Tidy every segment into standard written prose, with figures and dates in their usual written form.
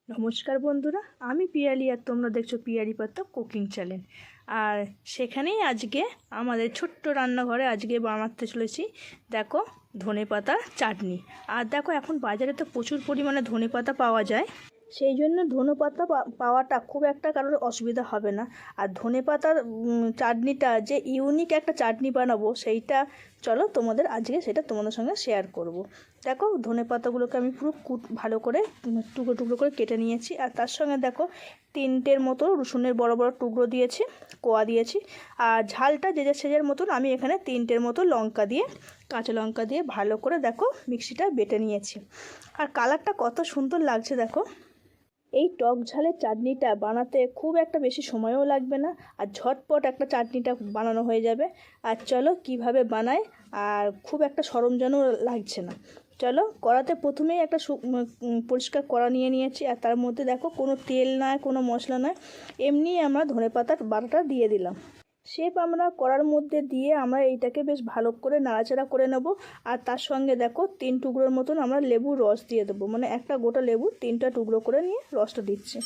নমস্কার বন্ধুরা, আমি পিয়ালি আর তোমরা দেখছো পিয়ালি পাত্র কুকিং চ্যানেল। আর সেখানেই আজকে আমাদের ছোট্ট রান্নাঘরে আজকে বানাতে চলেছি দেখো ধনেপাতা চাটনি। আর দেখো এখন বাজারে তো প্রচুর পরিমাণে ধনেপাতা পাওয়া যায়, সেই জন্য ধনেপাতা পাওয়াটা খুব একটা কারোর অসুবিধা হবে না। আর ধনেপাতার চাটনিটা যে ইউনিক একটা চাটনি বানাবো সেইটা চলো তোমাদের আজকে সেটা তোমাদের সঙ্গে শেয়ার করব। দেখো ধনেপাতাগুলোকে আমি পুরো ভালো করে টুকরো টুকরো করে কেটে নিয়েছি। আর তার সঙ্গে দেখো 3টের মতো রসুনের বড় বড় টুকরো দিয়েছি, কোয়া দিয়েছি। আর ঝালটা যে যে সেজের মতন আমি এখানে 3টের মতো লঙ্কা দিয়ে, কাঁচা লঙ্কা দিয়ে ভালো করে দেখো মিক্সিটা বেটে নিয়েছি। আর কালারটা কত সুন্দর লাগছে দেখো। এই টক ঝালের চাটনিটা বানাতে খুব একটা বেশি সময়ও লাগবে না, আর ঝটপট একটা চাটনিটা বানানো হয়ে যাবে। আর চলো কিভাবে বানায়, আর খুব একটা সরঞ্জামও লাগছে না। চলো কড়াতে প্রথমেই একটা পরিষ্কার কড়া নিয়ে নিয়েছি। আর তার মধ্যে দেখো কোনো তেল নয়, কোনো মশলা নয়, এমনি আমরা ধনেপাতার বাটাটা দিয়ে দিলাম। আমরা কড়ার মধ্যে দিয়ে আমরা এইটাকে বেশ ভালো করে নাড়াচাড়া করে নেব। আর তার সঙ্গে দেখো 3 টুকরোর মতন আমরা লেবুর রস দিয়ে দেবো, মানে একটা গোটা লেবু 3টা টুকরো করে নিয়ে রসটা দিচ্ছি।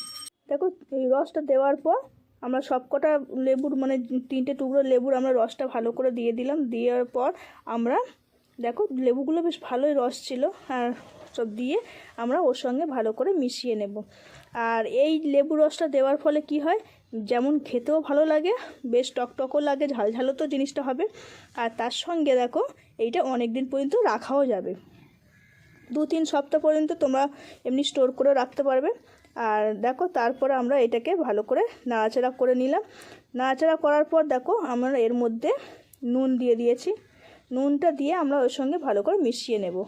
দেখো এই রসটা দেওয়ার পর আমরা সবকটা লেবুর মানে 3টে টুকরো লেবুর আমরা রসটা ভালো করে দিয়ে দিলাম। দেওয়ার পর আমরা দেখো লেবুগুলো বেশ ভালোই রস ছিল, আর সব দিয়ে আমরা ওর সঙ্গে ভালো করে মিশিয়ে নেব। আর এই লেবু রসটা দেওয়ার ফলে কি হয়, যেমন খেতেও ভালো লাগে, বেশ টকটকও লাগে, ঝালঝালও তো জিনিসটা হবে। আর তার সঙ্গে দেখো এইটা অনেক দিন পর্যন্ত রাখাও যাবে, 2-3 সপ্তাহ পর্যন্ত তোমরা এমনি স্টোর করে রাখতে পারবে। আর দেখো তারপরে আমরা এটাকে ভালো করে নাড়াচাড়া করে নিলাম। নাড়াচাড়া করার পর দেখো আমরা এর মধ্যে নুন দিয়ে দিয়েছি। নুনটা দিয়ে আমরা ওর সঙ্গে ভালো করে মিশিয়ে নেব।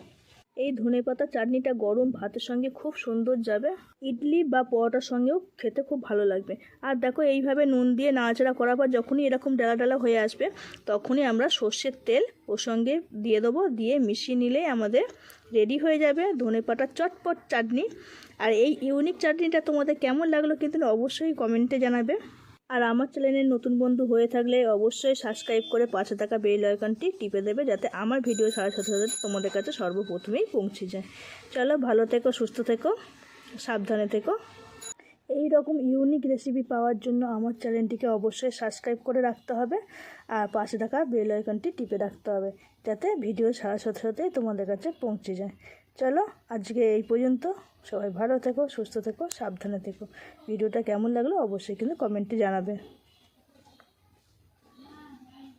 এই ধনেপাতা চাটনিটা গরম ভাতের সঙ্গে খুব সুন্দর যাবে, ইডলি বা পরোটার সঙ্গেও খেতে খুব ভালো লাগবে। আর দেখো এইভাবে নুন দিয়ে নাড়াচাড়া করার পর যখনই এরকম ডালা ডালা হয়ে আসবে, তখনই আমরা সর্ষের তেল ওর সঙ্গে দিয়ে দেবো। দিয়ে মিশিয়ে নিলেই আমাদের রেডি হয়ে যাবে ধনেপাতার চটপট চাটনি। আর এই ইউনিক চাটনিটা তোমাদের কেমন লাগলো কিন্তু অবশ্যই কমেন্টে জানাবে। আর আমার চ্যানেলের নতুন বন্ধু হয়ে থাকলে অবশ্যই সাবস্ক্রাইব করে পাশে থাকা বেল আইকনটি টিপে দেবে, যাতে আমার ভিডিও ছাড়ার সাথে সাথে তোমাদের কাছে সর্বপ্রথমেই পৌঁছে যায়। চলো ভালো থেকো, সুস্থ থেকো, সাবধানে থেকো। এই রকম ইউনিক রেসিপি পাওয়ার জন্য আমার চ্যানেলটিকে অবশ্যই সাবস্ক্রাইব করে রাখতে হবে, আর পাশে থাকা বেল আইকনটি টিপে রাখতে হবে, যাতে ভিডিও ছাড়ার সাথে সাথে তোমাদের কাছে পৌঁছে যায়। চলো আজকে এই পর্যন্ত, সবাই ভালো থেকো, সুস্থ থেকো, সাবধানে থেকো। ভিডিওটা কেমন লাগলো অবশ্যই কিন্তু কমেন্টে জানাবে।